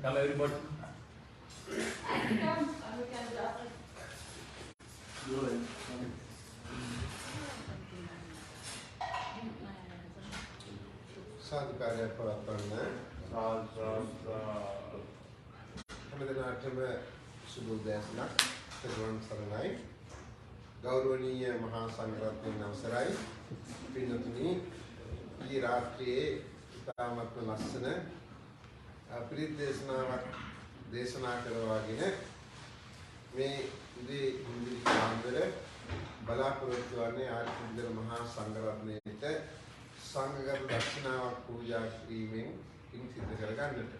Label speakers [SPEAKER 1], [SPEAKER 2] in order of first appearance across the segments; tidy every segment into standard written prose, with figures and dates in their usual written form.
[SPEAKER 1] Come everybody.
[SPEAKER 2] සාදුකාරය පවත්වන්න හැමදෙනාටම සුබ උදෑසනක් සර්වන් සරණයි ගෞරවනීය මහා සංඝරත්නයන් අවසරයි පින්වතුනි ඊ රාත්‍රියේ ඉතාමත්ම ලස්සන පිරිත් දේශනාවක් දේශනා කරවාගෙන මේ උදේ හිඳි කාන්දර බලාපොරොත්තු වන්නේ ආර්ය මහා සංඝරත්නයට සංඝගත දක්ෂිනාවක් පූජා කිරීමෙන් පින් සිද්ධ කරගන්නට.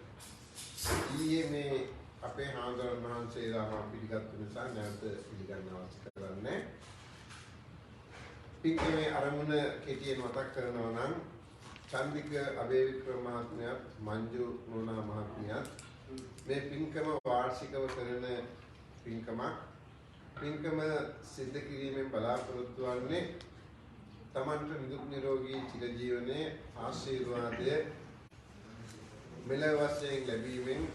[SPEAKER 2] ඊයේ මේ අපේ හාමුදුරන් වහන්සේලා පිළිගත්තු නිසා නැවත පිළිගන්න අවශ්‍ය කරන්නේ. පින්කමේ අරමුණ කෙටියෙන් මතක් කරනවා නම් චන්දික අබේවික්‍රම මහත්මයාත් මංජු නෝනා මහත්මියත් මේ පින්කම වාර්ෂිකව කරන පින්කමක්. පින්කම සිද්ධ කිරීමෙන් බලාපොරොත්තු වන්නේ තමන්ට නිදුක් නිරෝගී චිරජීවනයේ ආශිර්වාදය මෙලොව වශයෙන් ලැබීමෙන්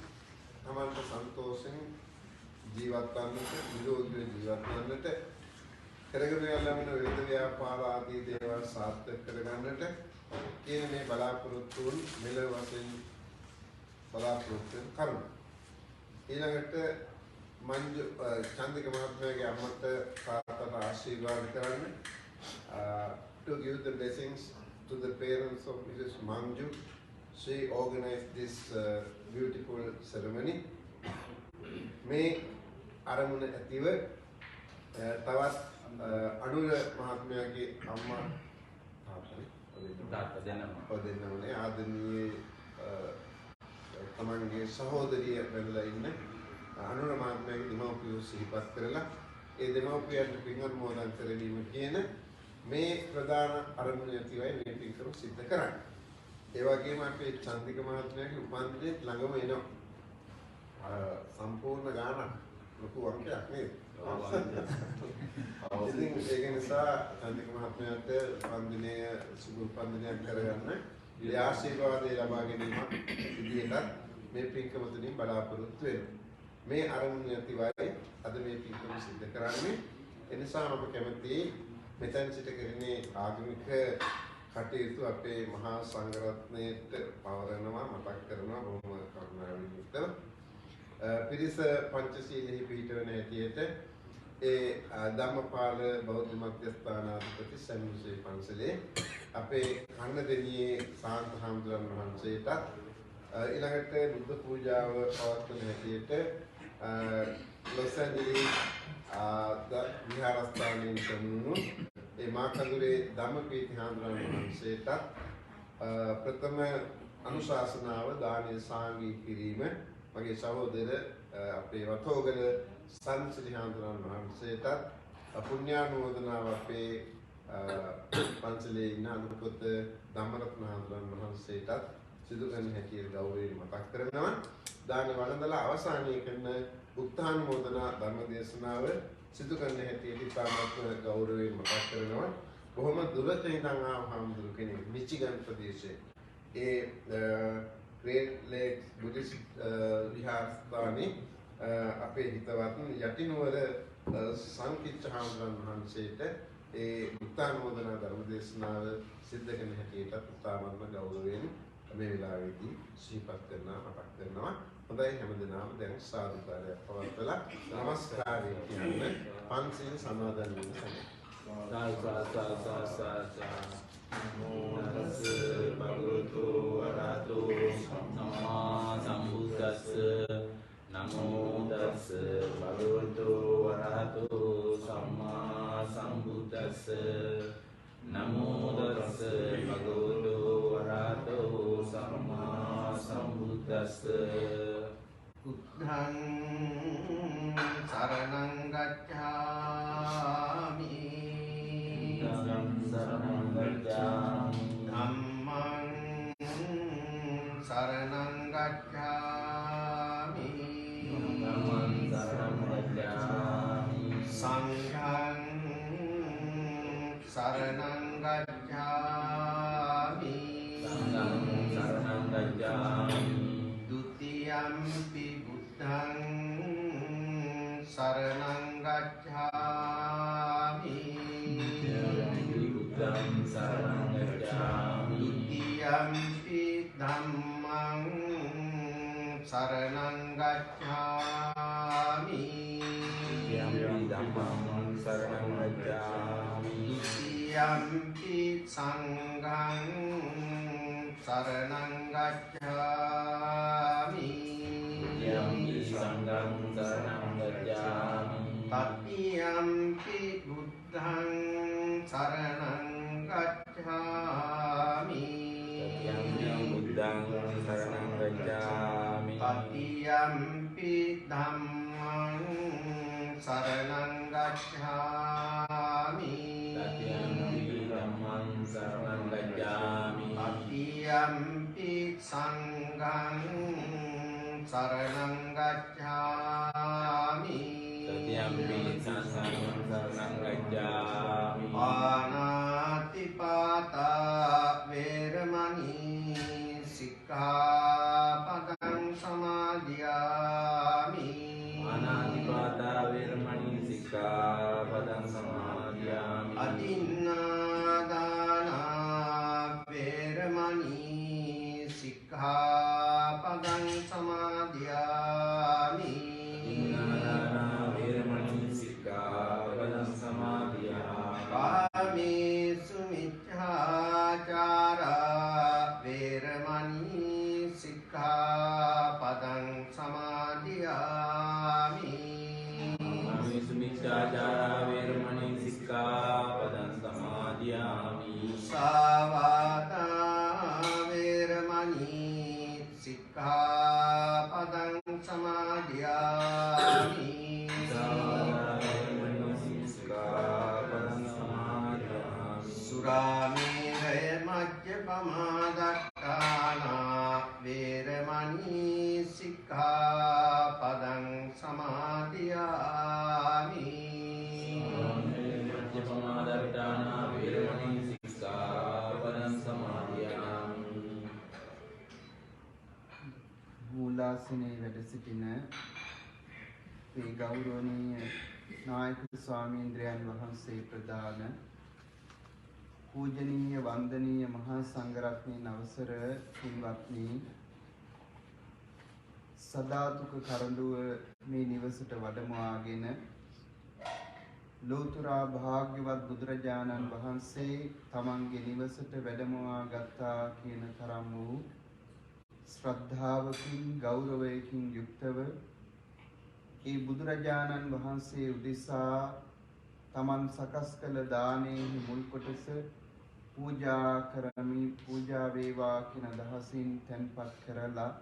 [SPEAKER 2] තමන්ට සන්තෝෂෙන් ජීවත් වන්නට නිරෝගීව ජීවත් වන්නට කරගෙන යන විවිධ ව්‍යාපාර ආදී දේවල් සාර්ථක කරගන්නට කියන මේ බලාපොරොත්තුන් මෙලොව වශයෙන් බලාපොරොත්තු කරමු. ඊළඟට මංජු චන්දික මහත්මයාගේ අම්මට තාත්තට ආශිර්වාද කරන්න. To give the blessings to the parents of Mrs. Manju. She organized this beautiful ceremony. මේ අරමුණ ඇතිව තවත් අනුර මහත්මයාගේ අම්මා දෙන්නමනේ ආදරණීය තමන්ගේ සහෝදරිය වෙනලා ඉන්න අනුර මහත්මයාගේ දෙමව්පියෝ සිහිපත් කරලා ඒ දෙමව්පියන්ට පින් අනුමෝදන් කරවීම කියන මේ ප්‍රධාන අරමුණ ඇතිවයි මේ පින්කම සිද්ධ කරන්නේ. ඒ වගේම අපේ චන්දික මහත්මයාගේ උපන්දිනේ ළඟම එනවා. සම්පූර්ණ ගානක් ලොකු අංකයක් නේද? ඉතින් ඒක නිසා චන්දික මහත්මයාට උපන්දිනය සුබ උපන්දිනයක් කරගන්න ඒ ආශිර්වාදය ලබා ගැනීමක් විදිහට මේ පින්කම තුළින් බලාපොරොත්තු වෙනවා. මේ අරමුණ ඇතිවයි අද මේ පින්කම සිද්ධ කරන්නේ. ඒ නිසා මම කැමතියි මෙතන සිට කරන්නේ ආගමික කටයුතු අපේ මහා සංඝරත්නයට පවරනවා මතක් කරනවා බොහොම කරුණාවෙන් යුක්තව. පිරිස පංචශීලෙහි පිහිටවන හැටියට ඒ ධම්මපාල බෞද්ධ මධ්‍යස්ථානාධිපති සම්මුසේ පන්සලේ අපේ කන්නදෙනියේ සාන්ත හාමුදුරන් වහන්සේට ඊළඟට බුද්ධ පූජාව පවත්වන හැටියට ලොස් ඇන්ජලිස් විහාරස්ථානයෙන් සමුණු ඒ මාකඳුරේ ධම්මපීති හාමුදුරන් වහන්සේට ප්‍රථම අනුශාසනාව දානීය සාංගී කිරීම මගේ සහෝදර අපේ වතෝගල සංසිරි හාමුදුරන් වහන්සේට පුණ්‍යානුමෝදනාව අපේ පන්සලේ ඉන්න අනුපොත ධම්මරත්න හාමුදුරන් වහන්සේට සිදු කරන හැටියට ගෞරවයෙන් මතක් කරනවා. දාන වළඳලා අවසානයේ කරන උත්තානුමෝදනා ධර්ම දේශනාව සිදු කරන හැටියට ඉතාමත් ගෞරවයෙන් මතක් කරනවා. බොහොම දුරට ඉඳන් ආව හාමුදුරු කෙනෙක් මිචිගන් ප්‍රදේශයේ ඒ ග්‍රේට් ලේක්ස් බුද්දිස්ට් විහාරස්ථානයේ අපේ හිතවත් යටිනුවර සංකිච්ඡ හාමුදුරන් වහන්සේට ඒ උත්තානුමෝදනා ධර්ම දේශනාව සිද්ධ කරන හැටියට ඉතාමත්ම ගෞරවයෙන් මේ වෙලාවේදී සිහිපත් කරනවා මතක් කරනවා. හොඳයි හැමදෙනාම දැන් සාදුකාරයක් පවත්වලා නමස්කාරය කියන්නේ පන්සිල් සමාදන් වෙන සමය. නමෝ තස්ස භගවතු වරහතෝ සම්මා සම්බුද්දස්ස නමෝ තස්ස භගවතු වරහතෝ සම්මා සම්බුද්දස්ස නමෝ තස්ස භගවතු වරහතෝ සම්මා සම්බුද්දස්ස බුද්ධං සරණං ගච්ඡාමි සරණං ගච්ඡාමි ධම්මං සරණං ගච්ඡාමි ධම්මං සරණං ගච්ඡාමි සංඝං සරණං ගච්ඡාමි සංඝං සරණං ගච්ඡාමි ဒုတိယံ පි බුද්ධං සරණං ගච්ඡාමි බුද්ධං සරණං ගච්ඡාමි ဒုတိယံ පි ධම්මං සරණං ගච්ඡාමි ဒုတိယံ පි ධම්මං සරණං ගච්ඡාමි ဒုတိယံ පි සංඝං සරණං ගච්ඡාමි ဒုတိယံ පි සංඝං සරණං ගච්ඡාමි တတိယံ පි බුද්ධං සරණං ගච්ඡාමි တတိယံ පි බුද්ධං සරණං ගච්ඡාමි တတိယံ පි ධම්මං සරණං ගච්ඡාමි တတိယံ පි ධම්මං සරණං ගච්ඡාමි တတိယံ පි සංඝං සරණං ගච්ඡාමි တတိယံ පි සංඝං සරණං ගච්ඡාමි ပါဏာတိပါတာဝေရမဏီ සික්ඛාපදං සමාදියාමි ပါဏာတိပါတာဝေရမဏီ සික්ඛාපදං සමාදියාමි အတိน္နာဒါနာဝေရမဏီ සික්ඛාපදං සමාදියාමි အတိน္နာဒါနာဝေရမဏီ සික්ඛාපදං සමාදියාමි ကာမေစုမိစ္ဆာචာရာဝေရမဏီ සික්ඛාපදං සමාදියාමි ကာမေစုမိစ္ဆာචာရာဝေရမဏီ සික්ඛාපදං සමාදියාමි စာဝါတာဝေရမဏီ සික්ඛාපදං සමාදියාමි စာဝါတာဝေရမဏီ සික්ඛාපදං සමාදියාමි สุราเมรยมัจจปมาดัฏฐานาเวรมณี සික්ඛාපදං සමාදියාමි มัจจปมาดัฏฐานาเวรมณี සික්ඛාපදං සමාදියාමි
[SPEAKER 3] මූලාසනයේ වැඩ සිටින මේ ගෞරවනීය නායක ස්වාමීන්ද්‍රයන් වහන්සේ ප්‍රදාන පූජනීය වන්දනීය මහා සංඝරත්නයන් අවසර පින්වත්නි සදාතුක කරඬුව මේ නිවසට වැඩමවාගෙන ලෝතුරා භාග්‍යවත් බුදුරජාණන් වහන්සේ තමන්ගේ නිවසට වැඩමවා ගත්තා කියන තරම් වූ ශ්‍රද්ධාවකින් ගෞරවයකින් යුක්තව ඒ බුදුරජාණන් වහන්සේ උදෙසා තමන් සකස් කළ දානයේ මුල් කොටස පූජා කරමි, පූජා වේවා කියන අදහසින් තැන්පත් කරලා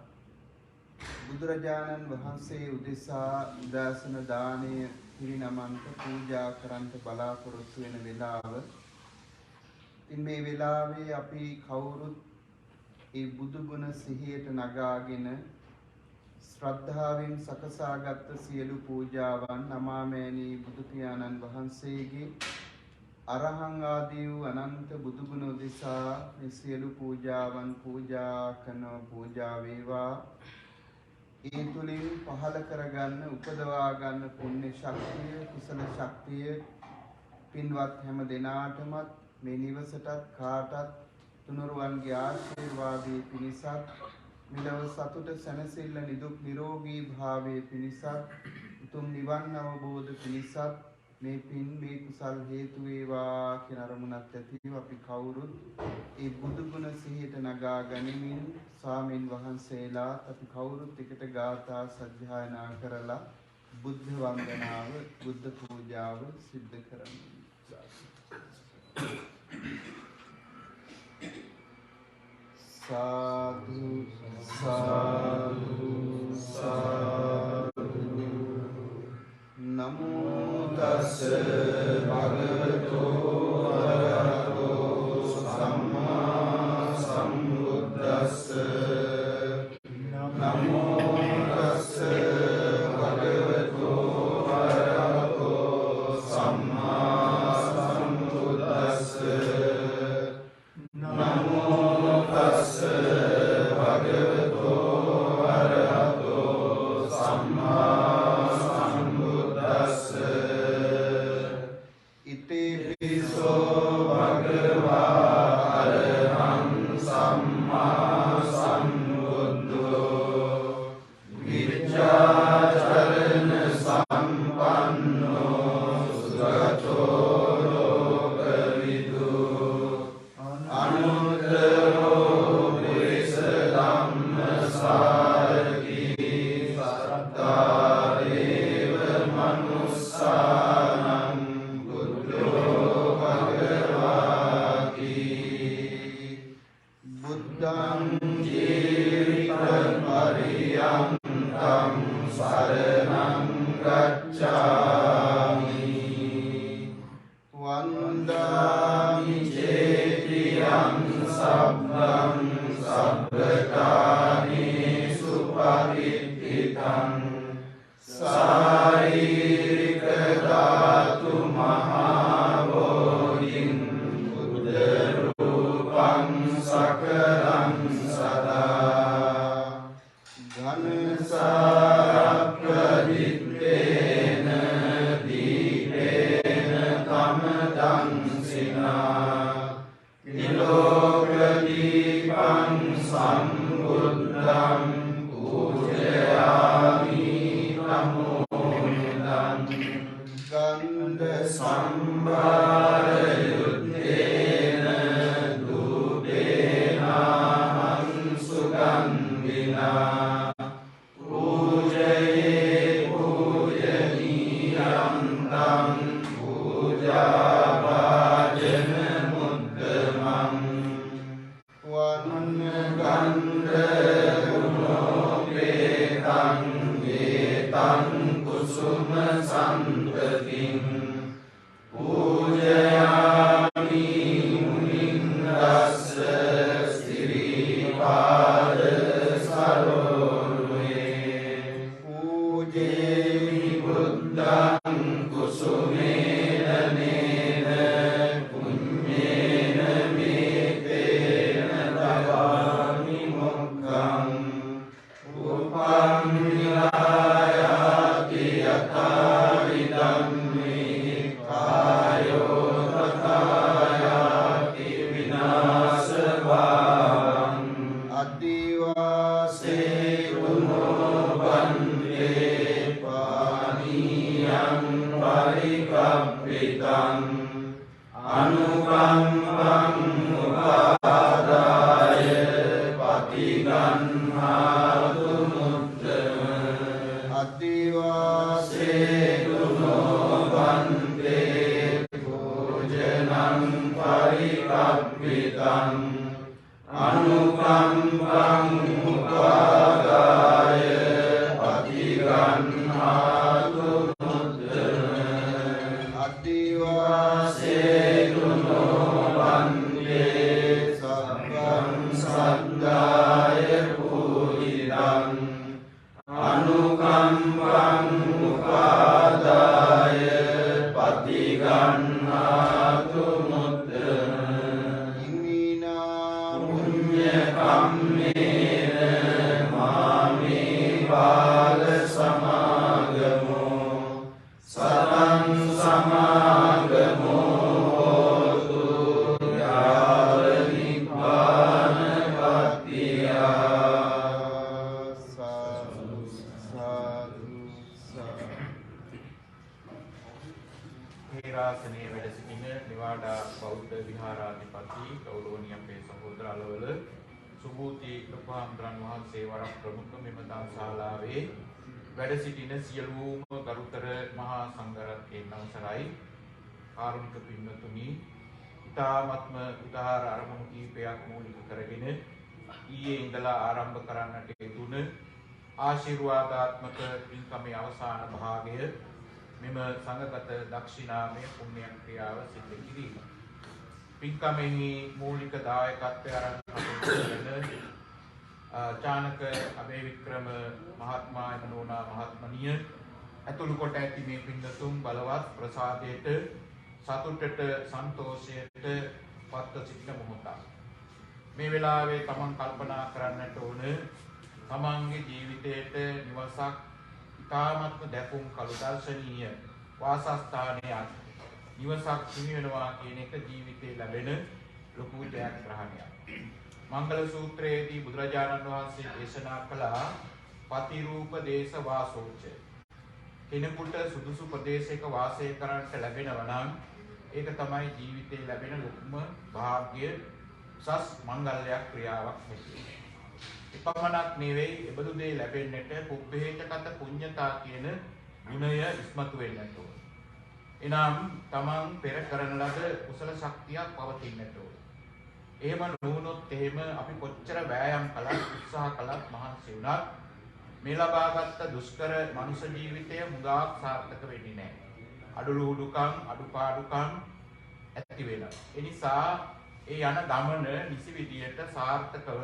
[SPEAKER 3] බුදුරජාණන් වහන්සේ උදෙසා ඩසටහන දානය පිරිනමන්ට පූජා කරන්ට බලාපොරොත්තු වෙන වෙලාව. ඉතින් මේ වෙලාවේ අපි කවුරුත් ඒ බුදු ගුණ සිහියට නගාගෙන ශ්‍රද්ධාවෙන් සකසාගත් සියලු පූජාවන් නමාමෑණී බුදු පියාණන් වහන්සේගේ අරහං ආදී වූ අනන්ත බුදු ගුණ උදෙසා මේ සියලු පූජාවන් පූජා කරන පූජා වේවා. ඒ තුලින් පහළ කරගන්න උපදවා ගන්න පුණ්‍ය ශක්තිය කුසල ශක්තිය පින්වත් හැම දෙනාටමත් මේ නිවසටත් කාටත් තුනුරුවන්ගේ ආශිර්වාදයේ පිණිසත් මිලව සතුට සැනසෙල්ල නිදුක් නිරෝගී භාවයේ පිණිසත් උතුම් නිවන් අවබෝධ පිණිසත් මේ පින් මේ කුසල් හේතු වේවා කියන අරමුණක් ඇතිව අපි කවුරුත් ඒ බුදු ගුණ සිහියට නගා ගනිමින් ස්වාමීන් වහන්සේලා අපි කවුරුත් එකට ගාථා සජ්ජායනා කරලා බුද්ධ වන්දනාව බුද්ධ පූජාව සිද්ධ කරමු. साधु साधु साधु नमो तस् भगवतो अरहतो सम्मा सम्बुद्धस्स नमो तस् भगवतो अरहतो सम्मा सम्बुद्धस्स नमो तस् भगवतो अरहतो सम्मा सम्बुद्धस्स इतिपिसो भगवा अरहं सम्मा सम्बुद्धो विद्याचरण सम्पन्नो सुगतो लोकविदु अनुत्तरो पुरुष धम्म सारथी सत्तादेव मनुस्सानं बुद्धो भगवाति बुद्धं जीवितं पर्यन्तं शरणं गच्छामि वन्दामि चेतियं सब्बं सब्बकार्येषु परित्थितं शारीरिक धातु महाबोधिं बुद्धरूपं सकलं सदा घनसारप्रदीप्तेन दीपेन तमदंसिना निलोकदीपं सम्बुद्धं पूजयामि नमोऽन्तं गन्धसम्भारयुक्तेन धूपेनाहं सुगन्धिना पूजये पूजनीयं तं पूजाभाजनमुद्गमम् वन्नगन्धगुणोपेतं वेतं कुसुमसन्ततिं पूजयामि मुनिन्द्रस्य श्रीपादसरोरुहे पूजेमि बुद्धं कुसुमेन नेन पुण्येन मेतेन ददामि मुखम् उपनिलायाति यथाविधं मे कायो तथायाति विनाशभावम् अदिवासे पुनो वन्दे पानीयं परिकल्पितम् अनुकम्पम् उपादाय पतिगन्हातु मुद्रम् अदिवासे පරිකප්පිතං අනුකම්පං උපාදාය පටිගන්හාතු මුද්දන අදිවාසේතුනෝ වන්දේ සබ්බං සද්දාය පූජිතං අනුකම්පං උපාදාය පටිගන්හාතු මුද්දන ඉමිනා පුඤ්ඤ කම්මේන මාමේ බාල සමාගමෝ සතං සමාගමෝ හෝතු යාව නිබ්බාන පත්තියා සාදු සාදු සාදු.
[SPEAKER 1] හේරාසනයේ වැඩ සිටින නිවාඩා බෞද්ධ විහාරාධිපති ගෞරවනීය අපේ සහෝදර අලවල සුභූති ලොකුහාමුදුරන් වහන්සේ වරක් ප්‍රමුඛ මෙම දානශාලාවේ වැඩ සිටින සියලුම ගරුතර මහා සංඝරත්නයන් අවසරයි. කාරුණික පින්වතුනි, ඊ타ත්ම උදාාර අරමුණු කීපයක් මූලික කරගෙන ඊයේ ඉඳලා ආරම්භ කරන්නට යෙදුන ආශිර්වාදාත්මක පින්කමේ අවසාන භාගය මෙම සංඝගත දක්ෂිනාමය පුණ්‍ය ක්‍රියාව සිදු කිරීම. පින්කමෙහි මූලික දායකත්වය අරන් කරන චානක අබේවික්‍රම මහත්මයා එනෝනා මහත්මනිය ඇතුළු කොට ඇති මේ පින්තුන් බලවත් ප්‍රසාදයට සතුටට සන්තෝෂයට පත්ව සිටින මොහොතක්. මේ වෙලාවේ තමන් කල්පනා කරන්නට ඕන තමන්ගේ ජීවිතයට නිවසක් ඉතාමත්ම දැකුම් කළු දර්ශනීය වාසස්ථානයක් නිවසක් හිමි වෙනවා කියන එක ජීවිතේ ලැබෙන ලොකු ජයග්‍රහණයක්. මංගල සූත්‍රයේදී බුදුරජාණන් වහන්සේ දේශනා කළා පතිරූප දේශ වාසෝච. කෙනෙකුට සුදුසු ප්‍රදේශයක වාසය කරන්නට ලැබෙනවා නම් ඒක තමයි ජීවිතේ ලැබෙන ලොකුම වාග්ය සස් මංගල්‍යයක් ක්‍රියාවක් හැටියට. එපමණක් නෙවෙයි එබඳු දේ ලැබෙන්නට පුබ්බේචකත පුඤ්ඤතා කියන ගුණය ඉස්මතු වෙන්නට ඕන. එනම් තමන් පෙර කරන ලද කුසල ශක්තියක් පවතින්නට ඕන. එහෙම නොවුනොත් එහෙම අපි කොච්චර වෑයම් කළත් උත්සාහ කළත් මහන්සි වුණත් මේ ලබාගත් දුෂ්කර මනුෂ්‍ය ජීවිතය මුදාක් සාර්ථක වෙන්නේ නැහැ. අඩලුහුඩුකම් අඩුපාඩුකම් ඇති වෙනවා. ඒ නිසා ඒ යන ගමන නිසි විදියට සාර්ථකව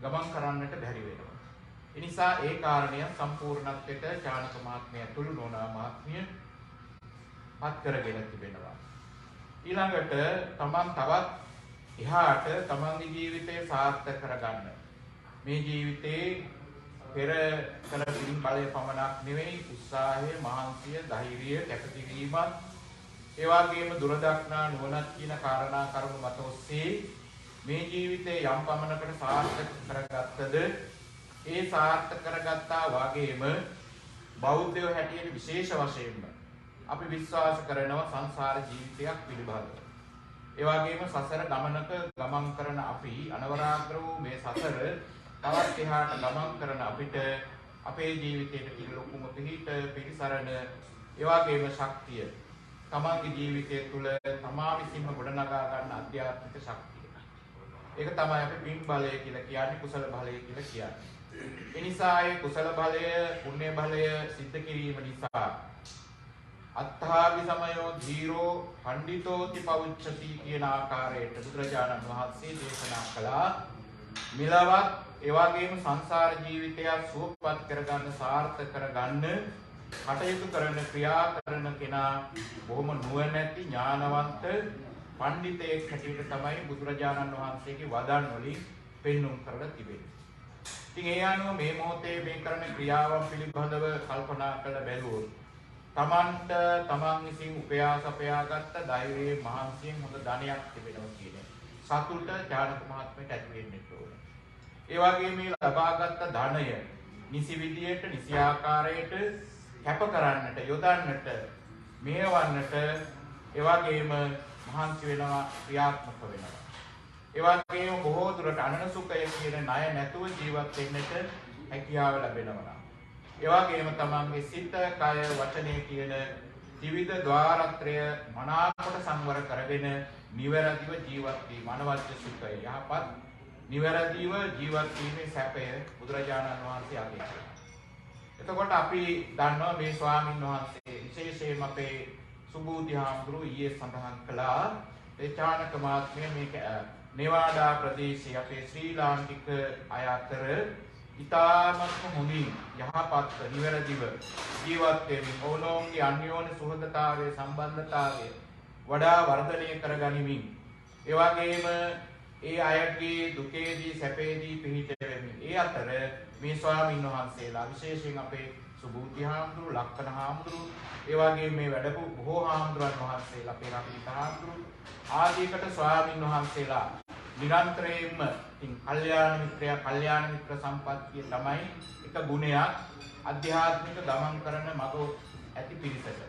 [SPEAKER 1] ගමන් කරන්නට බැරි වෙනවා. ඒ නිසා ඒ කාරණය සම්පූර්ණත්වයට චානක මහත්මිය ඇතුළු නෝනා මහත්මිය පත් කරගෙන තිබෙනවා. ඊළඟට තමන් තවත් එහාට තමන්ගේ ජීවිතය සාර්ථක කරගන්න. මේ ජීවිතේ පෙර කළ පින් බලය පමණක් නෙවෙයි උත්සාහය, මහන්සිය, ධෛර්යය, කැපකිරීමත් ඒ වගේම දුරදක්නා නුවණක් කියන කාරණා කරුණු මත ඔස්සේ මේ ජීවිතේ යම් පමණකට සාර්ථක කරගත්තද ඒ සාර්ථක කරගත්තා වගේම බෞද්ධයෝ හැටියට විශේෂ වශයෙන්ම අපි විශ්වාස කරනවා සංසාර ජීවිතයක් පිළිබඳව. ඒ වගේම සසර ගමනක ගමන් කරන අපි අනවරාග්‍ර වූ මේ සසර තවත් එහාට ගමන් කරන අපිට අපේ ජීවිතයට තියෙන ලොකුම පිහිට පිළිසරණ ඒ වගේම ශක්තිය තමන්ගේ ජීවිතය තුළ තමා විසින්ම ගොඩනගා ගන්න අධ්‍යාත්මික ශක්තිය. ඒක තමයි අපි පින් බලය කියලා කියන්නේ, කුසල බලය කියලා කියන්නේ. ඒ නිසා ඒ කුසල බලය, පුණ්‍ය බලය සිද්ධ කිරීම නිසා අත්ථාවි සමයෝ ධීරෝ පණ්ඩිතෝති පවුච්චති කියන ආකාරයට බුදුරජාණන් වහන්සේ දේශනා කළා. මෙලවත් ඒ වගේම සංසාර ජීවිතය සුවපත් කරගන්න, සාර්ථක කරගන්න කටයුතු කරන, ක්‍රියා කරන කෙනා බොහොම නුවණැති ඥානවන්ත පඬිතෙක් හැටියට තමයි බුදුරජාණන් වහන්සේගේ වදන් වලින් පෙන්눔 කරලා තිබෙන්නේ. ඉතින් ඒ අනුව මේ මොහොතේ මේ කරන ක්‍රියාවන් පිළිබඳව කල්පනා කරලා බැලුවොත් තමන්ට තමන් විසින් උපයාසපයාගත්ත ධෛර්යයේ මහන්සියෙන් හොඳ ධනයක් තිබෙනවා කියන්නේ සතුට ඥානක මහත්මයට ඇති වෙන්න ඕනේ. ඒ වගේම මේ ලබාගත් ධනය නිසි විදියට, නිසි ආකාරයට කැප කරන්නට, යොදන්නට, මෙහෙවන්නට ඒ වගේම මහන්සි වෙනවා, ක්‍රියාත්මක වෙනවා. ඒ වගේම බොහෝ දුරට අනනසුකය කියන ණය නැතුව ජීවත් වෙන්නට හැකියාව ලැබෙනවා. ඒ වගේම තමන්ගේ සිත, කය, වචනය කියන ත්‍රිවිධ ద్వාරත්‍රය මනාකොට සංවර කරගෙන නිවැරදිව ජීවත් වීම අනවශ්‍ය සුඛය යහපත් නිවැරදිව ජීවත් වීමේ සැපය බුදුරජාණන් වහන්සේ අගය කරනවා. එතකොට අපි දන්නවා මේ ස්වාමින් වහන්සේ විශේෂයෙන්ම අපේ සුබූති හාමුදුරුවෝ ඊයේ සඳහන් කළා ඒ චානක මාත්මය මේක නෙවාඩා ප්‍රදේශයේ අපේ ශ්‍රී ලාංකික අය අතර ඉතාමත්ම හොඳින් යහපත් නිවැරදිව ජීවත් වෙමින් ඕනෝන්ගේ අන්‍යෝන්‍ය සුහදතාවයේ සම්බන්ධතාවය වඩා වර්ධනය කරගනිමින් ඒ වගේම ඒ අයගේ දුකේදී සැපේදී පිහිට වෙමින් ඒ අතර මේ ස්වාමීන් වහන්සේලා විශේෂයෙන් අපේ සුබූති හාමුදුරුවෝ ලක්කන හාමුදුරුවෝ ඒ වගේම මේ වැඩපු බොහෝ හාමුදුරන් වහන්සේලා අපේ රටේ හාමුදුරුවෝ ආදීකට ස්වාමීන් වහන්සේලා නිරන්තරයෙන්ම ඉතින් කල්යාණ මිත්‍ර සම්පත්තිය තමයි එක ගුණයක් අධ්‍යාත්මික ගමන් කරන මග ඇති පිරිසට.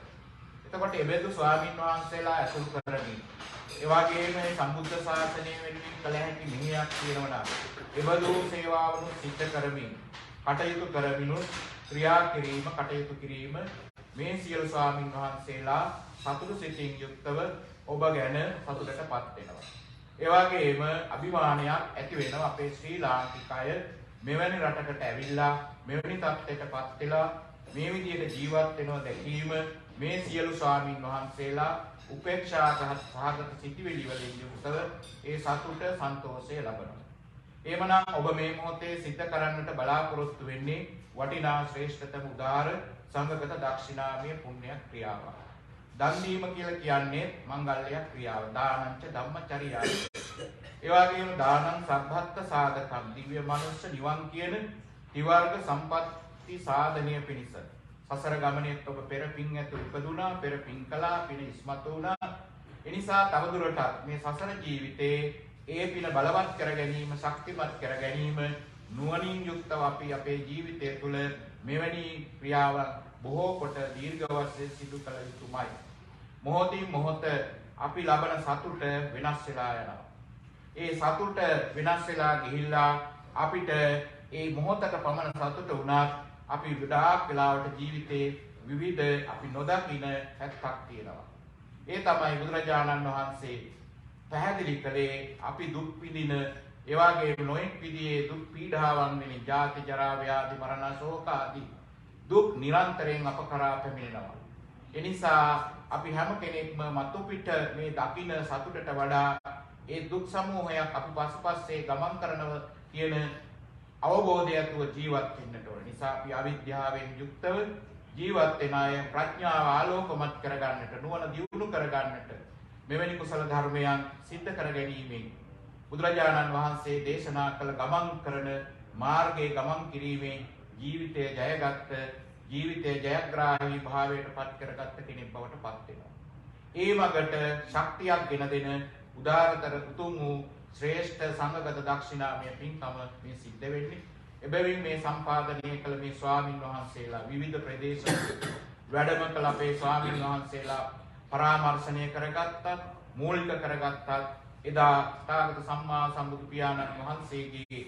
[SPEAKER 1] එතකොට එබඳු ස්වාමීන් වහන්සේලා ඇසුරු කරමින් ඒ වගේම සම්බුද්ධ ශාසනය වෙනුවෙන් කළ හැකි මෙහෙයක් තියෙනවා නම් එබඳු සේවාවනු සිද්ධ කරමින් කටයුතු කරමින් ක්‍රියා කිරීම කටයුතු කිරීම මේ සියලු ස්වාමීන් වහන්සේලා සතුටු සිතින් යුක්තව ඔබ ගැන සතුටටපත් වෙනවා. ඒ වගේම අභිමානයක් ඇති වෙනවා අපේ ශ්‍රී ලාංකික අය මෙවැනි රටකට ඇවිල්ලා මෙවැනි තත්ත්වයකටපත් වෙලා මේ විදිහට ජීවත් වෙනවා දැකීම මේ සියලු ස්වාමීන් වහන්සේලා උපේක්ෂා සහගත සිටිවිලි වලින් යුක්තව ඒ සතුට සන්තෝෂය ලබනවා. එහෙමනම් ඔබ මේ මොහොතේ සිත කරන්නට බලාපොරොත්තු වෙන්නේ වටිනා ශ්‍රේෂ්ඨතම උදාර සංඝගත දක්ෂිනාමය පුණ්‍ය ක්‍රියාවක්. දන් දීම කියලා කියන්නේ මංගල්‍ය ක්‍රියාව. දානංච ධම්මචර්යාව. ඒ වගේම දානං සබ්බත්ත සාධකම් දිව්‍ය මනුෂ්‍ය නිවන් කියන ත්‍රිවර්ග සම්පatti සාධනය පිණිස සසර ගමනේත් ඔබ පෙර පින් ඇතු උපදුනා පෙර පින් කළා පින ඉස්මතු වුණා. ඒ නිසා තවදුරටත් මේ සසර ජීවිතේ ඒ පින බලවත් කර ගැනීම ශක්තිමත් කර ගැනීම නුවණින් යුක්තව අපි අපේ ජීවිතය තුළ මෙවැනි ක්‍රියාවන් බොහෝ කොට දීර්ඝ වශයෙන් සිදු කළ යුතුමයි. මොහොතින් මොහොත අපි ලබන සතුට වෙනස් වෙලා යනවා. ඒ සතුට වෙනස් වෙලා ගිහිල්ලා අපිට ඒ මොහොතක පමණ සතුට වුණත් අපි ගොඩාක් වෙලාවට ජීවිතේ විවිධ අපි නොදකින පැත්තක් තියෙනවා. ඒ තමයි බුදුරජාණන් වහන්සේ පැහැදිලි කළේ අපි දුක් විඳින ඒ වගේම නොයෙක් විදිහේ දුක් පීඩාවන් වෙන ජාති ජරා ව්‍යාධි මරණ ශෝක ආදී දුක් නිරන්තරයෙන් අප කරා පැමිණෙනවා. ඒ නිසා අපි හැම කෙනෙක්ම මතු පිට මේ දකින්න සතුටට වඩා ඒ දුක් සමූහයක් අපි පසුපස්සේ ගමන් කරනව කියන අවබෝධය තුළ ජීවත් වෙන්නට ඕන. නිසා අපි අවිද්‍යාවෙන් යුක්තව ජීවත් වෙන අය ප්‍රඥාව ආලෝකමත් කරගන්නට නුවණ දියුණු කරගන්නට මෙවැනි කුසල ධර්මයන් සිද්ධ කර ගැනීමෙන් බුදුරජාණන් වහන්සේ දේශනා කළ ගමන් කරන මාර්ගයේ ගමන් කිරීමෙන් ජීවිතය ජයගත්ත ජීවිතය ජයග්‍රාහී භාවයට පත් කරගත්ත කෙනෙක් බවට පත් වෙනවා. ඒ මගට ශක්තියක් ගෙන දෙන උදාරතර උතුම් වූ ශ්‍රේෂ්ඨ සංඝගත දක්ෂිනාමය පින්කම මේ සිද්ධ වෙන්නේ. එබැවින් මේ සම්පාදනය කළ මේ ස්වාමින් වහන්සේලා විවිධ ප්‍රදේශවල වැඩම කළ අපේ ස්වාමින් වහන්සේලා පරාමර්ශනය කරගත්තත් මූලික කරගත්තත් එදා තාගත සම්මා සම්බුදු පියාණන් වහන්සේගේ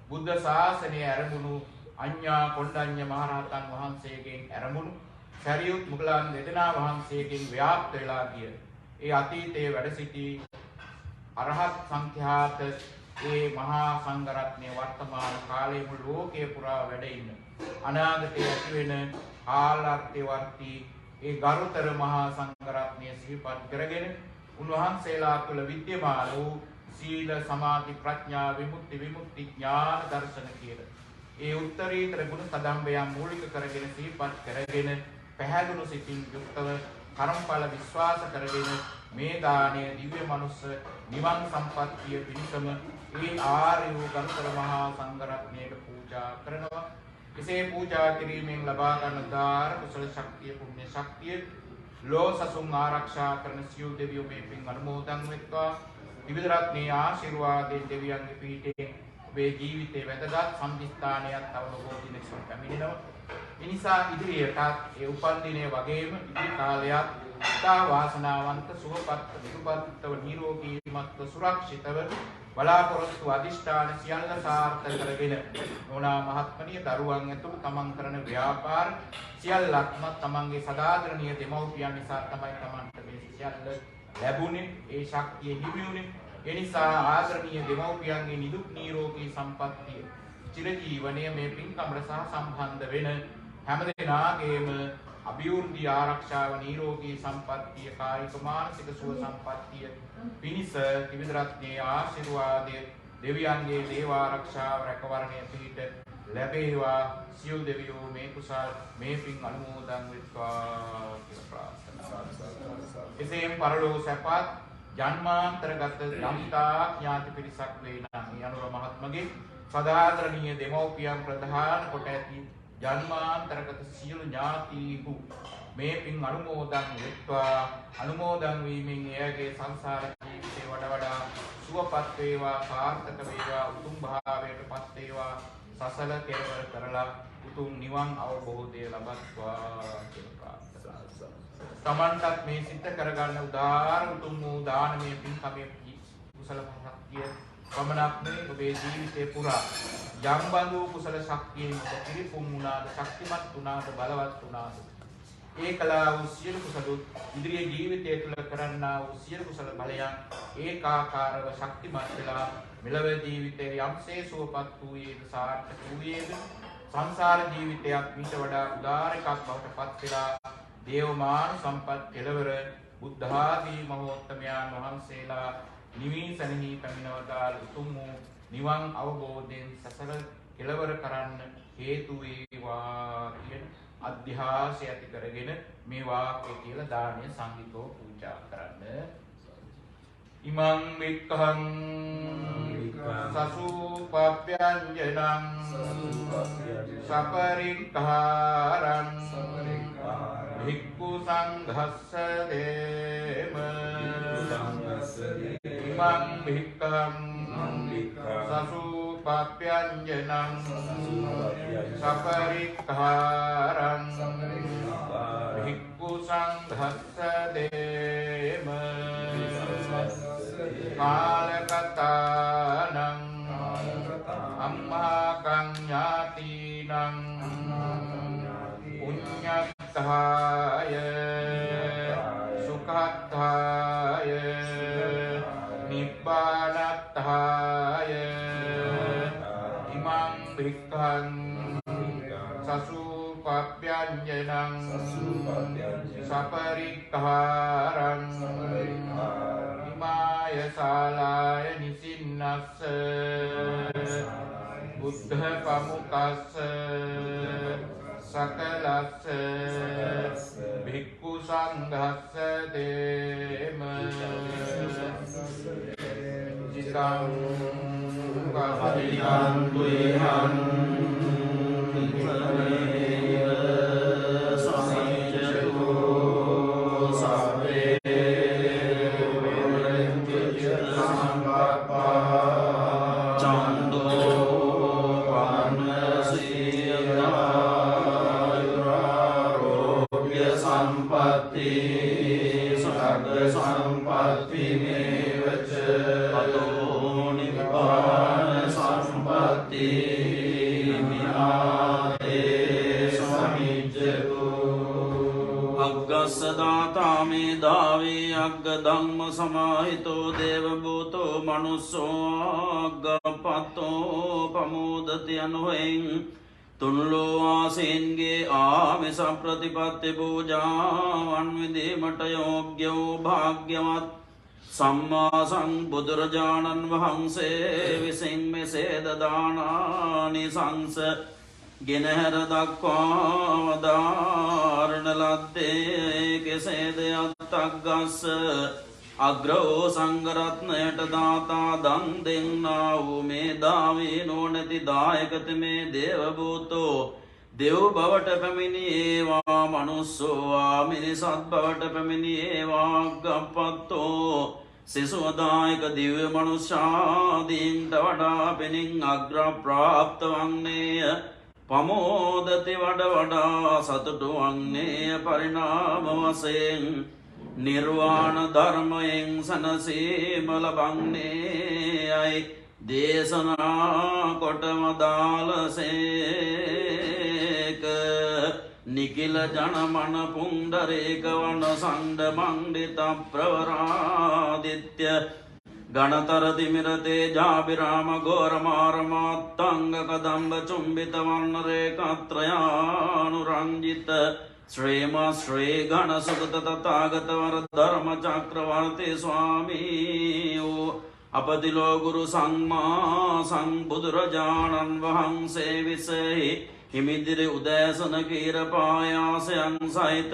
[SPEAKER 1] බුද්ධ ශාසනය ආරමුණු අඤ්ඤා කොණ්ඩඤ්ඤ මහරහතන් වහන්සේගෙන් ආරමුණු සරියුත් මුගලන් දෙදෙනා වහන්සේගෙන් ව්‍යාප්ත වෙලා ගිය ඒ අතීතයේ වැඩ සිටි අරහත් සංඛ්‍යාත ඒ මහා සංඝරත්නය වර්තමාන කාලයේ මුළු ලෝකයේ පුරා වැඩ ඉන්න අනාගතයේ ඇති වෙන කාලාර්ථවර්ති ඒ ගරුතර මහා සංඝරත්නය සිහිපත් කරගෙන උන්වහන්සේලා තුළ විද්‍යමාන වූ සීල සමාධි ප්‍රඥා විමුක්ති ඥාන දර්ශන කියන ඒ උත්තරීතර ගුණ කදම්බයන් මූලික කරගෙන සිහිපත් කරගෙන පැහැදුණු සිතින් යුක්තව කර්මඵල විශ්වාස කරගෙන මේ දානය දිව්‍ය මනුස්ස නිවන් සම්පත්තිය පිණිසම ඒ ආර්ය වූ ගරුතර මහා සංඝරත්නයට පූජා කරනවා. එසේ පූජා කිරීමෙන් ලබා ගන්න දාර කුසල ශක්තිය පුණ්‍ය ශක්තිය ලෝසසුන් ආරක්ෂා කරන සියලු දෙවියෝ මේ පින් අනුමෝදන් වෙත්වා. විවිධ රත්නයේ ආශිර්වාදයෙන් දෙවියන්ගේ පිහිටෙන් ඔබේ ජීවිතේ වැදගත් සම්දිස්ථානයක් අවබෝධිනසුන් පැමිණෙනවා. ඒ නිසා ඉදිරියටත් ඒ උපන් දිනයේ වගේම ඉදිරි කාලයක් ඉතා වාසනාවන්ත සුවපත් විදුපත්ව නිරෝගීමත්ව සුරක්ෂිතව බලාපොරොත්තු අධිෂ්ඨාන සියල්ල සාර්ථක කරගෙන නෝනා මහත්මනිය දරුවන් ඇතුළු තමන් කරන ව්‍යාපාර සියල්ලක්ම තමන්ගේ සදාදරණීය දෙමව්පියන් නිසා තමයි තමන්ට මේ සියල්ල ලැබුණේ. ඒ ශක්තිය හිමි වුණේ. ඒ නිසා ආදරණීය දෙමව්පියන්ගේ නිදුක් නිරෝගී සම්පන්නිය චිරජීවනයේ මේ පින්කමට සහ සම්බන්ධ වෙන හැම දෙනාගේම අභිවෘද්ධි ආරක්ෂාව නිරෝගී සම්පන්නිය කායික මානසික සුව සම්පන්නිය පිණිස ත්‍රිවිධ රත්නයේ ආශිර්වාදය දෙවියන්ගේ දේව ආරක්ෂාව රැකවරණය පිහිට ලැබේවා. සියලු දෙවියෝ මේ කුසල් මේ පින් අනුමෝදන් වෙත්වා කියලා ප්‍රාර්ථනා. එසේම පරලෝක සැපත් ජන්මාන්තරගත යම්තා ඥාති පිරිසක් වේ නම් මේ අනුර මහත්මගේ සදාදරණීය දෙමව්පියන් ප්‍රධාන කොට ඇති ජන්මාන්තරගත සියලු ඥාතීහු මේ පින් අනුමෝදන් වෙත්වා. අනුමෝදන් වීමෙන් එයගේ සංසාර ජීවිතේ වඩා සුවපත් වේවා, සාර්ථක වේවා, උතුම් භාවයට පත් වේවා, සසල කෙරවර කරලා උතුම් නිවන් අවබෝධය ලබත්වා කියලා ප්‍රාර්ථනා. තමන්ටත් මේ සිද්ධ කරගන්න උදාාර උතුම් වූ දානමය පින්කමේ කුසල ශක්තිය පමණක් නෙවෙයි ඔබේ ජීවිතේ පුරා යම් බඳු කුසල ශක්තියෙන් ඔබ පිරිපුන් වුණාද, ශක්තිමත් වුණාද, බලවත් වුණාද, ඒකලා වූ සියලු කුසල ඉදිරියේ ජීවිතය තුළ කරන්නා වූ සියලු කුසල බලයන් ඒකාකාරව ශක්තිමත් වෙලා මෙලව ජීවිතයේ යම්සේ සුවපත් වූයේද, සාර්ථක වූයේද, සංසාර ජීවිතයක් මීට වඩා උදාාර එකක් බවට පත් වෙලා දේවමාන සම්පත් කෙලවර බුද්ධ ආදී මහෝත්තමයන් වහන්සේලා නිවිසනෙහි පැමිණවදාල් උතුම් වූ නිවන් අවබෝධයෙන් සසල කෙලවර කරන්න හේතු වේවා කියන අධ්‍යාසය ඇති කරගෙන මේ වාක්‍ය කියලා දානීය සංගීතෝ පූජා කරන්න. ඉමං වික්ඛං සසුපප්පයංජනං සපරික්ඛාරං භික්ඛු සංඝස්ස දේම ඉමං වික්ඛං සසුපප්පයංජනං සපරික්ඛාරං භික්ඛු සංඝස්ස දේම කාලකතානං අම්මාකං ඥාතිනං පුඤ්ඤත්තාය සුඛත්තාය නිබ්බානත්තාය ඉමං වික්ඛං සසුපප්පයංජනං සපරික්ඛාරං ඉමාය ශාලාය නිසින්නස්ස බුද්ධ පමුකස්ස සකලස්ස භික්ඛු සංඝස්ස දේම ජිතං පරිහං තුයං
[SPEAKER 4] සදාතාමේ දාවේ අග්ග ධම්ම සමාහිතෝ දේව භූතෝ මනුස්සෝ අග්ගපත්තෝ පමෝදති අනුහෙන් තුන්ලෝ ආසීන්ගේ ආමිස ප්‍රතිපත්ති පූජාවන් විදීමට යෝග්‍ය වූ භාග්‍යවත් සම්මා සම්බුදුරජාණන් වහන්සේ විසින් මෙසේද දානානිසංස ගෙනහැර දක්වා වදාරණ ලද්දේ කෙසේද යත්තක් ගස්ස අග්‍රෝ සංඝරත්නයට දාතා දන් දෙන්නා වූ මේ දාවේ නොනැති දායකත මේ දේව භූතෝ දෙව් බවට පැමිණියේවා මනුස්සෝ මිනිසත් බවට පැමිණියේවා අග්ගපත්තෝ සිසුවදායක දිව්‍ය මනුෂ්‍යාදීන්ට වඩා පෙනින් අග්‍ර ප්‍රාප්ත වන්නේය පමෝදති වඩ වඩා සතුටු වන්නේ පරිණාම වශයෙන් නිර්වාණ ධර්මයෙන් සනසීම ලබන්නේයයි දේශනා කොට වදාළසේක. නිකිල ජනමන පුන්ඩරේක වන සංඩ මණ්ඩිත ප්‍රවරාදිත්‍ය ගණතර තිමිරතේ ජාබිරාම ගෝරමාරමාත්තංග කදම්බ චුම්බිත වන්න රේකත්‍රයානුරංජිත ශ්‍රේම ශ්‍රේ ගණ සුගත තථාගතවර ධර්ම චක්‍රවර්ති ස්වාමීෝ අපතිලෝ ගුරු සම්මා සම්බුදුරජාණන් වහන්සේ විසෙහි හිමිදිරි උදෑසන කීර පායාසයන් සහිත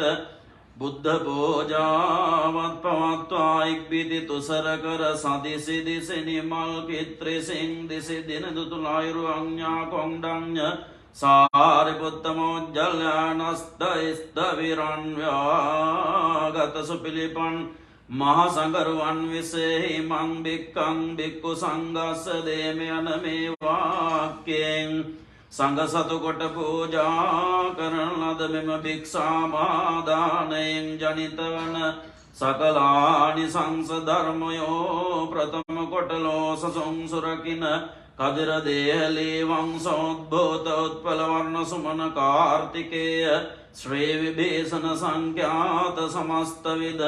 [SPEAKER 4] බුද්ධ පූජාවත් පවත්වා ඉක්බිති තුසර කර සදිසි දිසි නිමල් කිත්‍රි සිං දිසි දින දුතුලායුරු අඥා කොණ්ඩඤ්ඤ සාරිපුත්ත මෝජ්ජල්යානස්ත ඉස්ත විරන්ව්‍යාගත සුපිලිපන් මහසඟරුවන් විසෙහි මං බික්කං බික්කු සංගස්ස දේම යන මේ වාක්‍යයෙන් සංඝ සතු කොට පූජා කරන ලද මෙම භික්ෂාමාදානයෙන් ජනිත වන සකලානිසංස ධර්මයෝ ප්‍රථම කොට ලෝස සුරකින කදිර දේහලී වංශෝද්භූත උත්පල වර්ණ සුමන කාර්තිකේය ශ්‍රී විභීෂණ සංඛ්‍යාත සමස්ත විද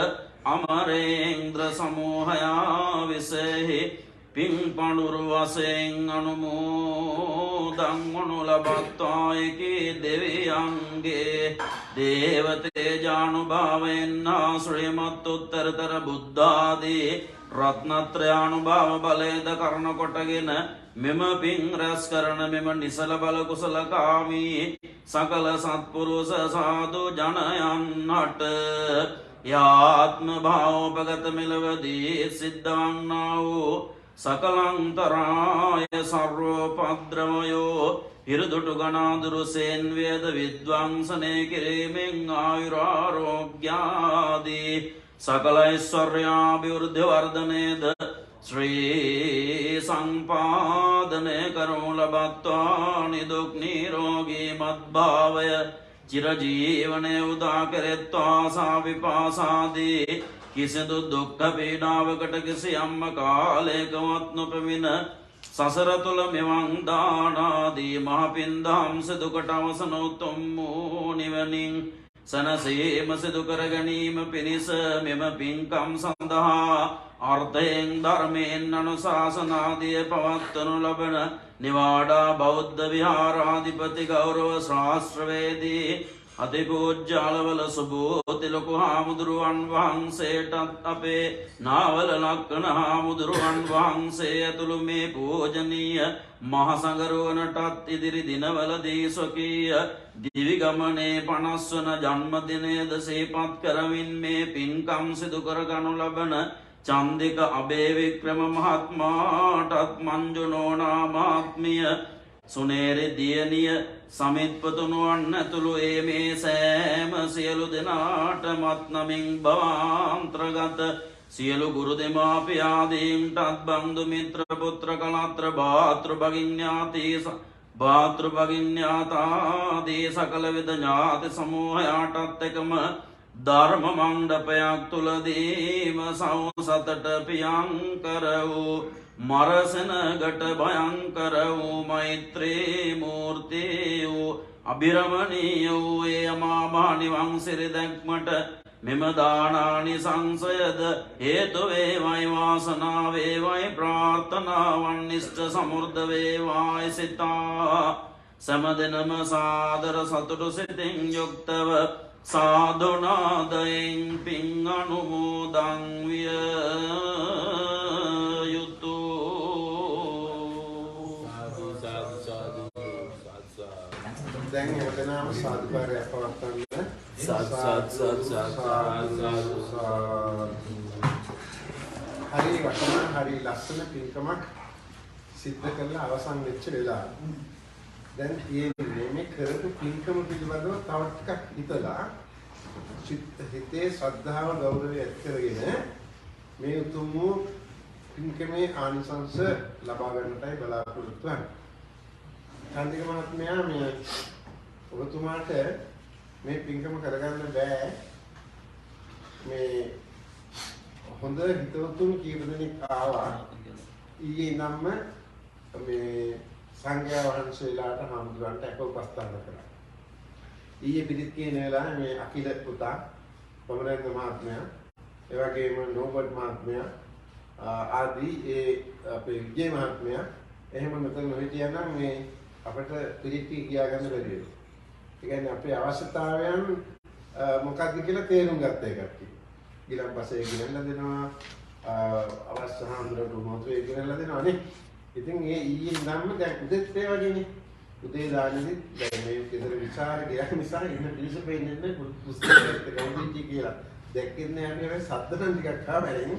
[SPEAKER 4] අමරේන්ද්‍ර සමූහයා විසෙහි පින් පණුරු වශයෙන් අනුමෝදන් වනු ලබත්වායකී දෙවියන්ගේ දේවතේජානුභාවයෙන් හා ශ්‍රීමත් උත්තරතර බුද්ධාදී රත්නත්‍රයානුභාව බලයද කරන කොටගෙන මෙම පින් රැස් කරන මෙම නිසල බල කුසලකාමී සකල සත්පුරුෂ සාදු ජනයන්හට යාත්ම භාවෝපගත මෙලවදී සිද්ධවන්නා වූ සකලන්තරාය සර්වෝපද්‍රවයෝ හිරදුටු ගනාදුරුසෙන් වේද විද්වංසනය කිරීමෙන් ආයුරාරෝග්‍යාදී සකල ඓශ්වර්යාභිවෘද්ධි වර්ධනයද ශ්‍රී සම්පාදනය කරනු ලබත්වා නිදුක් නිරෝගී මත්භාවය චිරජීවනය උදා කෙරෙත්වා සාවිපාසාදී කිසිදු දුක්ඛ පීඩාවකට කිසියම්ම කාලයකවත් නොපෙමින සසර තුල මෙවන් දානාදී මහ පින්දම් සිදු කොට අවසන උතුම් වූ නිවනින් සනසීම සිදු කර ගැනීම පිණිස මෙම පින්කම් සඳහා අර්ථයෙන් ධර්මයෙන් අනුශාසනාදිය පවත්වනු ලබන නිවාඩා බෞද්ධ විහාරාධිපති ගෞරව ශාස්ත්‍රවේදී අතිපූජ්‍ය අලවල සුභූති ලොකු හාමුදුරුවන් වහන්සේටත් අපේ නාවල ලක්කන හාමුදුරුවන් වහන්සේ ඇතුළු මේ පූජනීය මහසඟරුවනටත් ඉදිරි දිනවලදී ස්වකීය දිවිගමනේ 50 වන ජන්මදිනයද සිහිපත් කරමින් මේ පින්කම් සිදු කරගනු ලබන චන්දික අබේවික්‍රම මහත්මාටත් මංජුනෝනා මහත්මිය සුනේරි දියණිය සමිත්පතුනුවන් ඇතුළු මේ සෑම සියලු දෙනාට මත් නමින් භවාන්තරගත සියලු ගුරු දෙමාපියාදීන්ටත් බන්දු මිත්‍ර පුත්‍ර කලත්‍ර භාතෘ භගින්‍යාතාදී සකල විද ඥාති සමූහයාටත් එකම ධර්ම මණ්ඩපයක් තුලදීම සෞසතට පියංකර වූ මරසනගට භයංකර වූ මෛත්‍රී මූර්තිය වූ අභිරමණීය වූ ඒ අමාමහ නිවන් සිරි දැක්මට මෙම දානානිසංසයද හේතු වේවයි වාසනාව වේවයි ප්‍රාර්ථනාවන් ඉෂ්ට සමෘද්ධ වේවායි සිතා සෑම සාදර සතුටු සිතින් යුක්තව සාධනාදයෙන් පින් අනුමෝදන් විය
[SPEAKER 2] දැන් හැමදෙනාම සාදුකාරයක් පවත්වන්න. හරි වටිනා හරි ලස්සන පින්කමක් සිද්ධ කරලා අවසන් වෙච්ච වෙලාව. දැන් මේ කරපු පින්කම පිළිබඳව තව ටිකක් හිතලා හිතේ ශ්‍රද්ධාව ගෞරවය ඇති කරගෙන මේ උතුම් වූ පින්කමේ ආනිසංස ලබා ගන්නටයි බලාපොරොත්තු වෙන්නේ. චන්දික මහත්මයා මේ ඔබතුමාට මේ පින්කම කරගන්න බෑ මේ හොඳ හිතවතුන් කීප දෙනෙක් ආවා. ඊයේ ඉඳන්ම මේ සංඝයා වහන්සේලාට හාමුදුරන්ට අප උපස්ථාන කළා. ඊයේ පිළිත් කියන වෙලාවේ මේ අකිල පුතා, පොමරෙන්ද මහත්මයා, ඒ වගේම නෝබර්ට් මහත්මයා ආදී ඒ අපේ විජේ මහත්මයා එහෙම මෙතන හිටියනම් මේ අපිට පිළිත් කියා ගන්න බැරි වෙනවා. ඒ කියන්නේ අපේ අවශ්‍යතාවයන් මොකක්ද කියලා තේරුම් ගත්ත එකක්. ඊළඟපස්සේ ගෙනල්ලා දෙනවා අවශ්‍ය හාමුදුරන්ට මොහොතේ ගෙනල්ලා දෙනවා නේ. ඉතින් ඒ ඊයේ ඉඳන්ම දැන් උදේත් ඒ වගේනේ. උදේ දාන්නේ දැන් මේ කෙතර විචාර ගියා නිසා ඉන්න පිළිස පෙන්නේ නැහැ පුස්තකයට ගෞරවයි කියලා. දැක්කේ නැහැ අපි හැබැයි සද්ද නම් ටිකක් ආවරෙන්.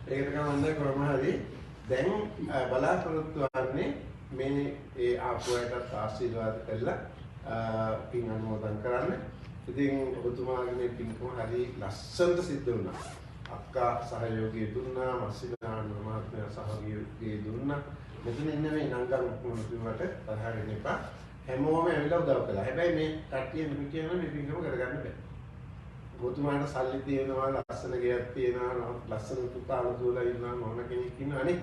[SPEAKER 2] ඒකට කමන්නේ කොහොම හරි දැන් බලාපොරොත්තු වෙන්නේ මේ ඒ ආපුවටත් ආශිර්වාද කළා පින් අනුමෝදන් කරන්න. ඉතින් ඔබතුමාගේ පින්කම හරි ලස්සනට සිද්ධ වුණා. අක්කා සහයෝගය දුන්නා, මස්සිනාන් මහත්මයා සහයෝගය දුන්නා. මෙතන ඉන්න මේ නංගා මුතුමට තරහ වෙන්න එපා. හැමෝම ඇවිල්ලා උදව් කළා. හැබැයි මේ කට්ටිය මෙහි කියන මේ පින්කම කරගන්න බෑ. ඔබතුමාට සල්ලි තියෙනවා, ලස්සන ගෙයක් තියෙනවා, ලස්සන පුතාලා දුවලා ඉන්නවා, මොන කෙනෙක් ඉන්නවනේ.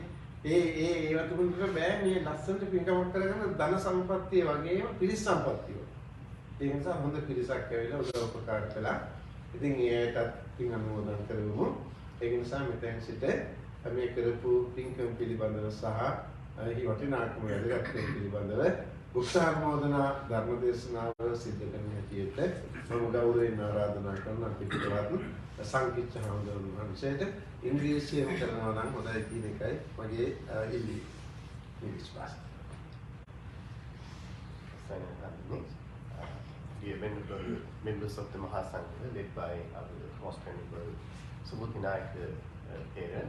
[SPEAKER 2] ඒවත් උඹට බෑ මේ ලස්සනට පින්කමක් කරගන්න ධන සම්පත්තිය වගේම පිරිස් සම්පත්තිය. ඒ නිසා හොඳ පිරිසක් ඇවිල්ලා උදව් උපකාර කළා. ඉතින් ඒකටත් පින් අනුමෝදන් කරමු. ඒ නිසා මෙතෙන් සිට මේ කරපු පින්කම් පිළිබඳව සහ එහි වටිනාකම වැදගත් පිළිබඳව උත්සාහමෝදනා ධර්ම දේශනාව සිදු කරන හැටියට මම ගෞරවයෙන් ආරාධනා කරන අපිටවත් සංකීර්ණ හාමුදුරුවෝ වහන්සේට ඉංග්‍රීසියෙන් කරනවා නම් හොඳයි කියන එකයි මගේ ඉල්ලීම. විශ්වාස.
[SPEAKER 5] Dear members of the Mahasangha, led by our Most Venerable Subhutinayak Thera,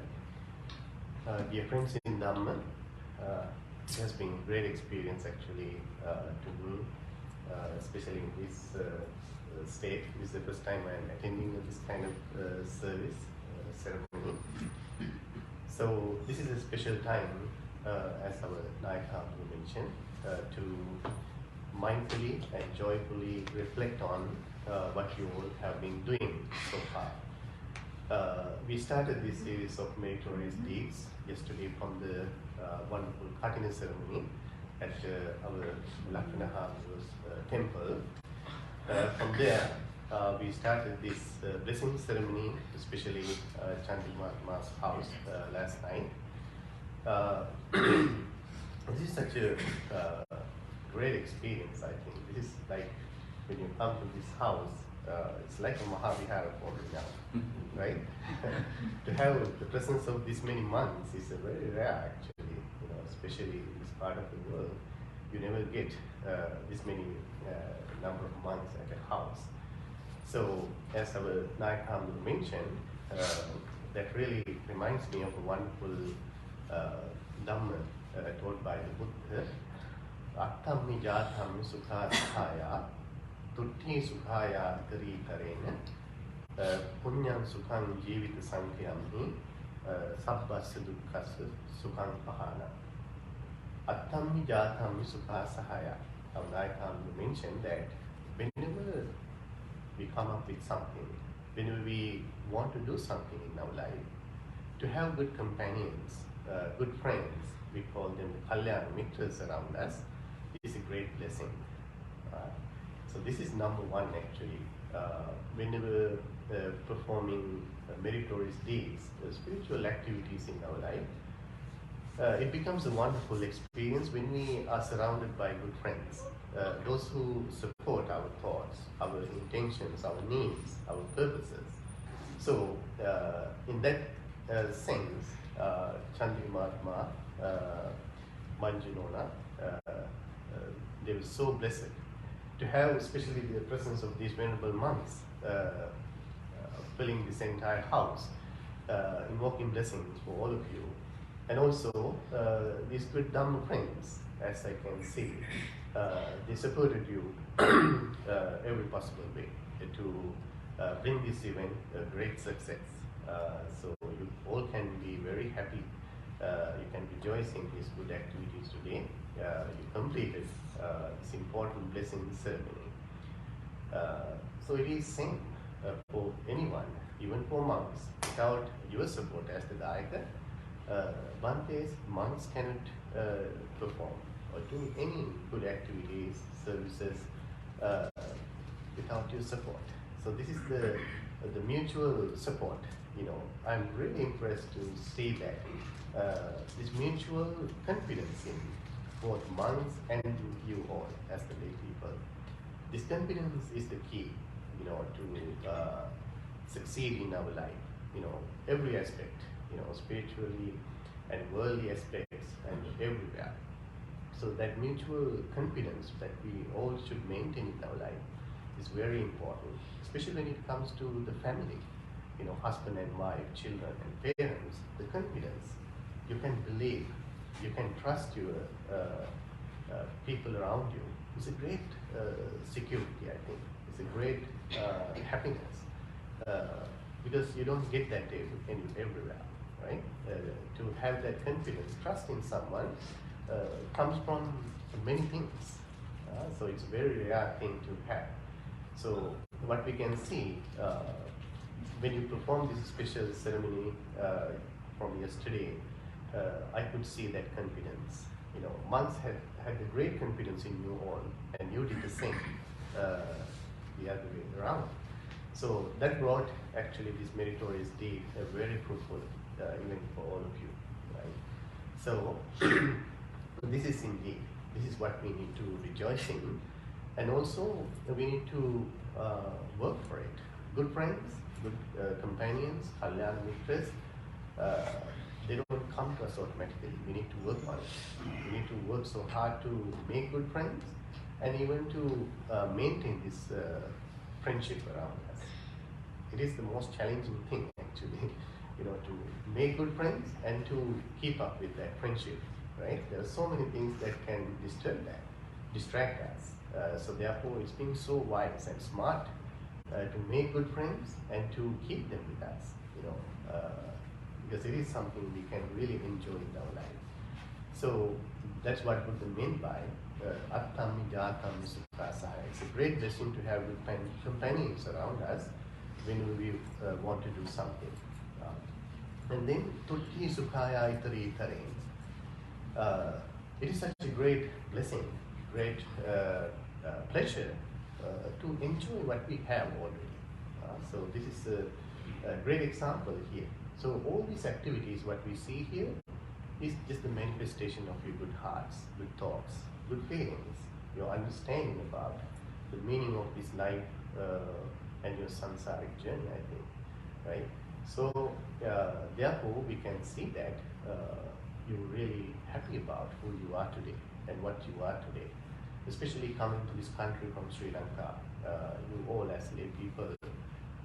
[SPEAKER 5] dear friends in Dhamma, it has been a great experience actually to me, especially in this state. This is the first time I am attending this kind of service ceremony. So this is a special time, as our Nayak mentioned, to mindfully and joyfully reflect on what you all have been doing so far. We started this series of meritorious deeds yesterday from the wonderful Katina ceremony at our Lakshmana Mahaprabhu's temple. From there, we started this blessing ceremony, especially Chandri Mahatma's house last night. This is such a great experience, I think. This is like when you come to this house, it's like a Mahavihara for me now, right? To have the presence of this many months is a very rare actually, you know, especially in this part of the world. You never get this many number of months at a house. So, as our Nayak mentioned, that really reminds me of a wonderful Dhamma told by the Buddha. Attammi jatammi sukha sahaya tutti sukhaya tari karena punyam sukhang jivita sankhayamhi sabbasya dukkhasya sukhang pahana. Attammi jatammi sukha sahaya. Our Nayak mentioned that whenever we come up with something, whenever we want to do something in our life, to have good companions, good friends, we call them the Kalyana Mitras around us, is a great blessing. So this is number one actually. Whenever performing meritorious deeds, spiritual activities in our life, it becomes a wonderful experience when we are surrounded by good friends. Those who support our thoughts, our intentions, our needs, our purposes. So in that sense, Chandri Mahatma, Manjunona, they were so blessed to have especially the presence of these venerable monks filling this entire house, invoking blessings for all of you. And also these good Dhamma friends, as I can see, they supported you every possible way to bring this event a great success. So you all can be very happy. You can rejoice in these good activities today. You completed this important blessing ceremony. So it is same for anyone. even for monks, without your support as the Dayaka, monks cannot perform or do any good activities, services without your support. So this is the mutual support. I'm really impressed to see that this mutual confidence in both monks and you all as the lay people. This confidence is the key, to succeed in our life. Every aspect, spiritually and worldly aspects and everywhere. So that mutual confidence that we all should maintain in our life is very important, especially when it comes to the family, husband and wife, children and parents. The confidence, you can believe, you can trust your people around you. It's a great security, I think. It's a great happiness because you don't get that everywhere, right? To have that confidence, trust in someone comes from many things. So it's a very rare thing to have. So what we can see when you perform this special ceremony from yesterday, I could see that confidence. Monks had a great confidence in you all, and you did the same the other way around. So that brought actually this meritorious deed very fruitful even for all of you, right? So this is what we need to rejoice in, and also we need to work for it. Good friends, good companions, kalyan mitras, they don't come to us automatically. We need to work on it. We need to work so hard to make good friends and even to maintain this friendship around us. It is the most challenging thing actually, to make good friends and to keep up with that friendship, right? There are so many things that can distract us. So therefore it's being so wise and smart to make good friends and to keep them with us, because it is something we can really enjoy in our life. So that's what Buddha meant by Attam Jatam Sukhasaha. It's a great blessing to have good companions around us when we want to do something. And then Tutti Sukhaya Itari Itare. It is such a great blessing, great pleasure to enjoy what we have already. So this is a great example here. So all these activities, what we see here, is just the manifestation of your good hearts, good thoughts, good feelings, your understanding about the meaning of this life and your samsaric journey, I think, right? So therefore we can see that you're really happy about who you are today and what you are today, especially coming to this country from Sri Lanka. You all as lay people,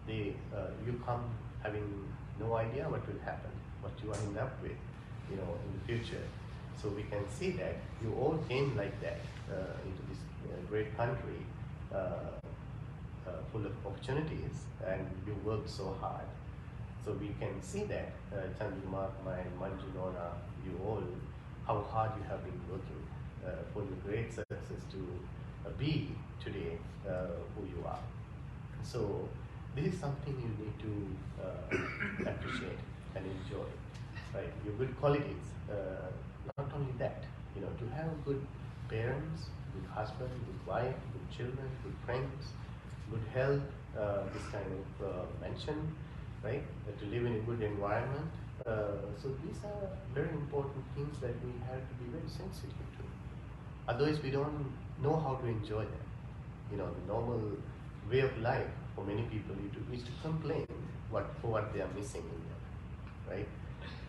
[SPEAKER 5] you come having no idea what will happen, what you end up with, in the future. So we can see that you all came like that into this great country full of opportunities, and you worked so hard. So we can see that Chandramarkma and Manjunona, you all, how hard you have been working for your great success to be today who you are. So this is something you need to appreciate and enjoy, right? Your good qualities. Not only that, to have good parents, good husband, good wife, good children, good friends, good health, this kind of mention, right? To live in a good environment. So these are very important things that we have to be very sensitive to. Otherwise, we don't know how to enjoy them. The normal way of life for many people is to complain for what they are missing in them, right?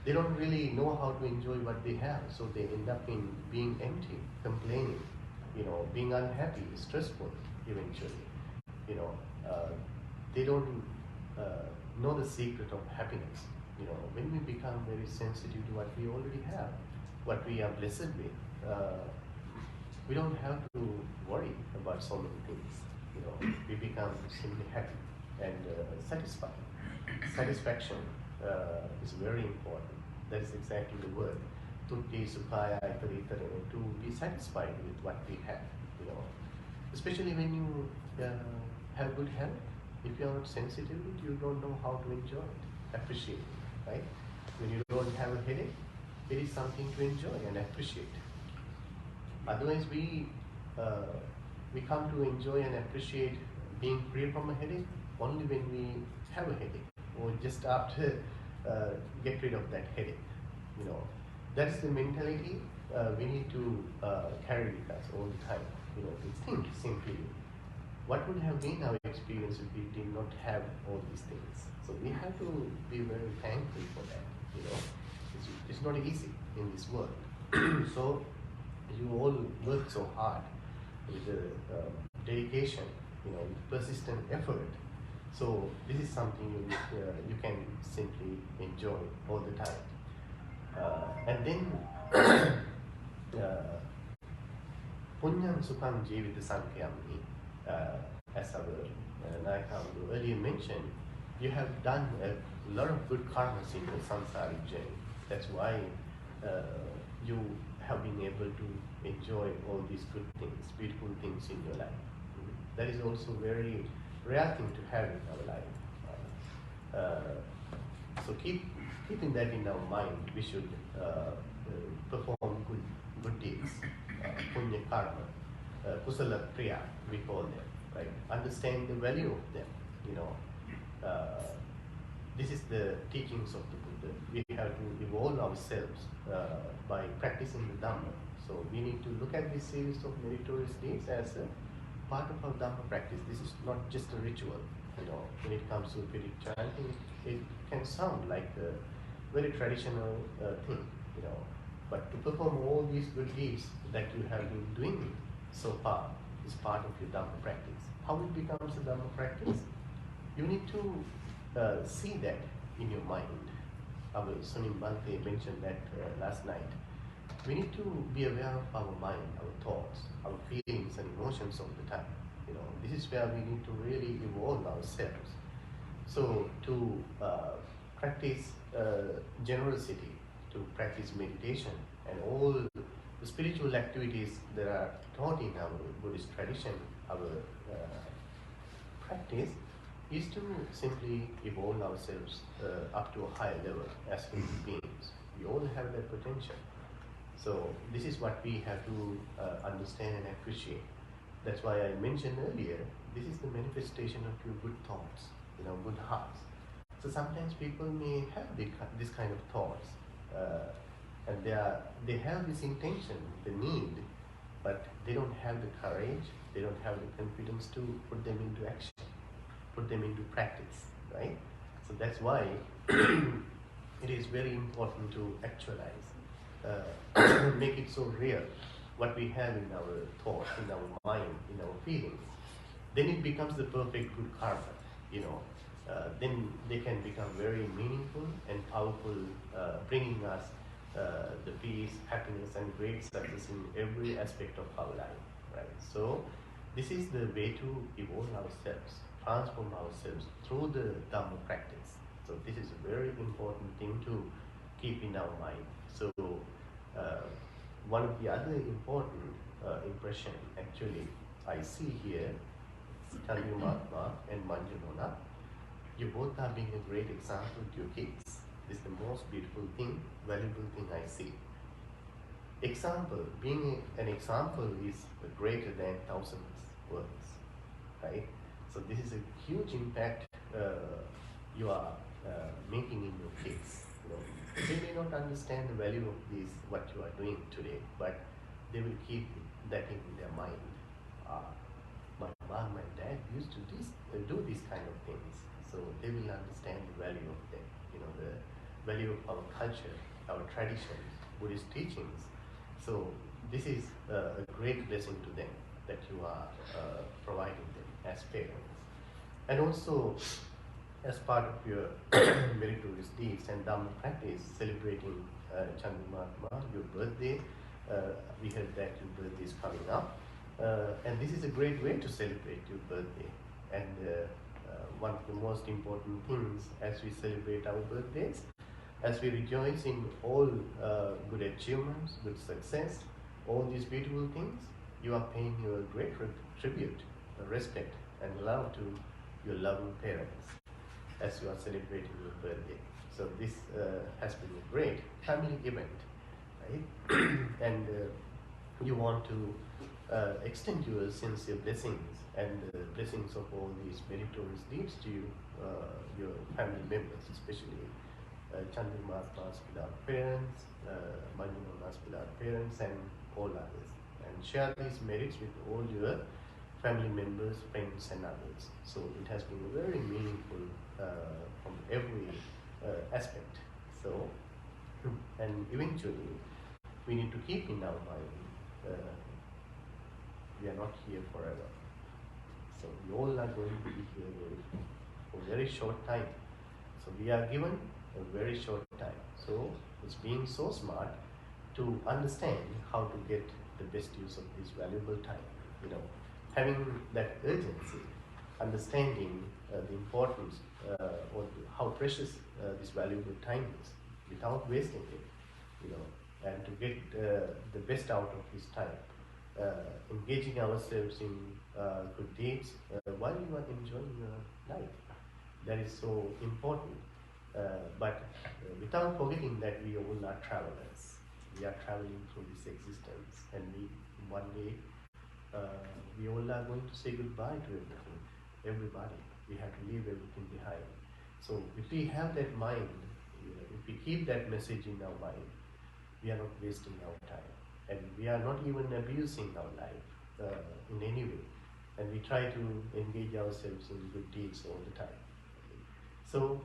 [SPEAKER 5] They don't really know how to enjoy what they have, so they end up in being empty, complaining, being unhappy, stressful eventually. They don't know the secret of happiness. When we become very sensitive to what we already have, what we are blessed with, we don't have to worry about so many things. We become simply happy and satisfied. Satisfaction is very important. That is exactly the word. Tutti Sukhaya Itare, to be satisfied with what we have. Especially when you have good health, If you are not sensitive to it, you don't know how to enjoy it, appreciate it, right? When you don't have a headache, it is something to enjoy and appreciate. Otherwise, we come to enjoy and appreciate being free from a headache only when we have a headache, or just after get rid of that headache. You know, that's the mentality we need to carry with us all the time. You know, to think simply, what would have been our experience if we did not have all these things? So we have to be very thankful for that. You know, it's not easy in this world. So you all work so hard with the dedication, you know, with persistent effort. So this is something you can simply enjoy all the time. And then Punyam Sukham Jivita Sankhayamni, as our Nayakamdu earlier mentioned, you have done a lot of good karmas in your samsaric journey. That's why you have been able to enjoy all these good things, beautiful things in your life. That is also very rare thing to have in our life. So keeping that in our mind, we should perform good deeds, punya karma, kusala kriya, we call them, right? Understand the value of them, you know. This is the teachings of the Buddha. We have to evolve ourselves by practicing the Dhamma. So we need to look at this series of meritorious deeds as a part of our Dhamma practice. This is not just a ritual. You know, when it comes to Vedic chanting, it can sound like a very traditional thing, you know. But to perform all these good deeds that you have been doing so far is part of your Dhamma practice. How it becomes a Dhamma practice? You need to see that in your mind. Our Sunim Bhante mentioned that last night. We need to be aware of our mind, our thoughts, our feelings and emotions all the time. You know, this is where we need to really evolve ourselves. So to practice generosity, to practice meditation and all the spiritual activities that are taught in our Buddhist tradition, our practice is to simply evolve ourselves up to a higher level as human beings. We all have that potential. So this is what we have to understand and appreciate. That's why I mentioned earlier, this is the manifestation of your good thoughts, you know, good hearts. So sometimes people may have this kind of thoughts, and they have this intention, the need, but they don't have the courage, they don't have the confidence to put them into action, put them into practice, right? So that's why it is very important to actualize, make it so real, what we have in our thoughts, in our mind, in our feelings. Then it becomes the perfect good karma, you know. Then they can become very meaningful and powerful, bringing us the peace, happiness, and great success in every aspect of our life, right? So this is the way to evolve ourselves, transform ourselves through the Dhamma practice. So this is a very important thing to keep in our mind. So one of the other important impression actually I see here, Chandu Mahatma and Manjunona, you both are being a great example to your kids. This is the most beautiful thing, valuable thing I see. Example, being an example is greater than thousands words, right? So this is a huge impact you are making in your kids. You know, they may not understand the value of this, what you are doing today, but they will keep that in their mind. My mom and dad used to do these kind of things, so they will understand the value of them. You know, the value of our culture, our traditions, Buddhist teachings. So this is a great blessing to them that you are providing them as parents. And also, as part of your meritorious deeds and Dhamma practice, celebrating Chandu Mahatma, your birthday, we heard that your birthday is coming up. And this is a great way to celebrate your birthday. And one of the most important things as we celebrate our birthdays, as we rejoice in all good achievements, good success, all these beautiful things, you are paying your great tribute, respect and love to your loving parents as you are celebrating your birthday. So this has been a great family event, right? And you want to extend your sincere blessings and blessings of all these meritorious deeds to you, your family members, especially Chandrima's beloved parents, Manjuna's beloved parents, and all others. And share these merits with all your family members, friends, and others. So it has been very meaningful from every aspect. So, and eventually, we need to keep in our mind, we are not here forever. So we all are going to be here for a very short time. So we are given a very short time. So it's being so smart to understand how to get the best use of this valuable time. You know, having that urgency, understanding the importance or how precious this valuable time is, without wasting it. You know, and to get the best out of this time. Engaging ourselves in good deeds while you are enjoying your life. That is so important. But without forgetting that we all are travelers. We are traveling through this existence, and one day we all are going to say goodbye to everything, everybody. We have to leave everything behind. So if we have that mind, if we keep that message in our mind, we are not wasting our time. And we are not even abusing our life in any way. And we try to engage ourselves in good deeds all the time. So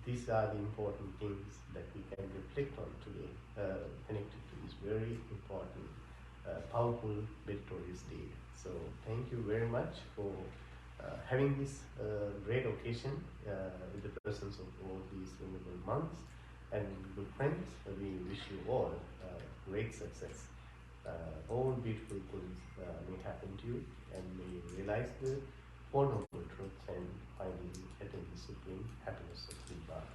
[SPEAKER 5] these are the important things that we can reflect on today, connected to this very important, powerful, meritorious deed. So thank you very much for having this great occasion in the presence of all these venerable monks and good friends. We wish you all great success. All beautiful things may happen to you, and may you realize the Four Noble Truths and finally attain the supreme happiness of Nibbana.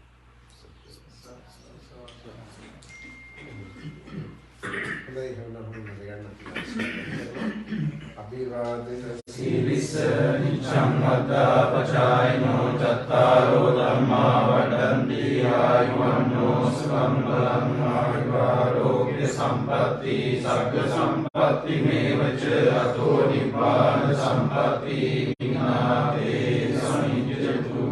[SPEAKER 4] Sirisa niccang adda pacayano cattaro dhamma vadanti ayuvanno sukam balam ayuvarogya sampatti sagga sampatti mevaca ato nibbana sampatti vignate samijjatu.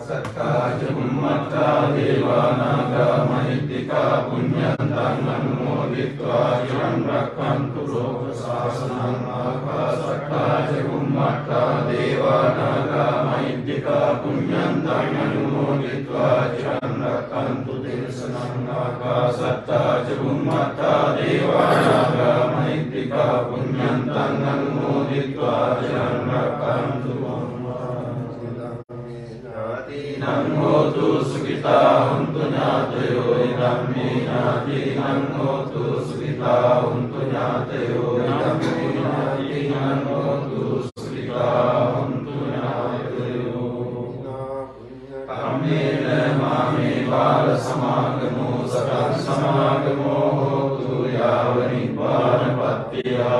[SPEAKER 4] Satta jummatta devanaga mahittika punyantang anumoditva chiran rakkantu loka sasanam akasatta jummatta devanaga mahittika punyantang anumoditva chiran rakkantu devasanam akasatta jummatta devanaga mahittika punyantang anumoditva chiran rakkantu Nanghotu sukita untu nyatayo idammi nyati nanghotu sukita untu nyatayo idammi nyati nanghotu sukita untu nyatayo kammena mame bala samagamo sakal samagamo hotu yava nibbana pattiya.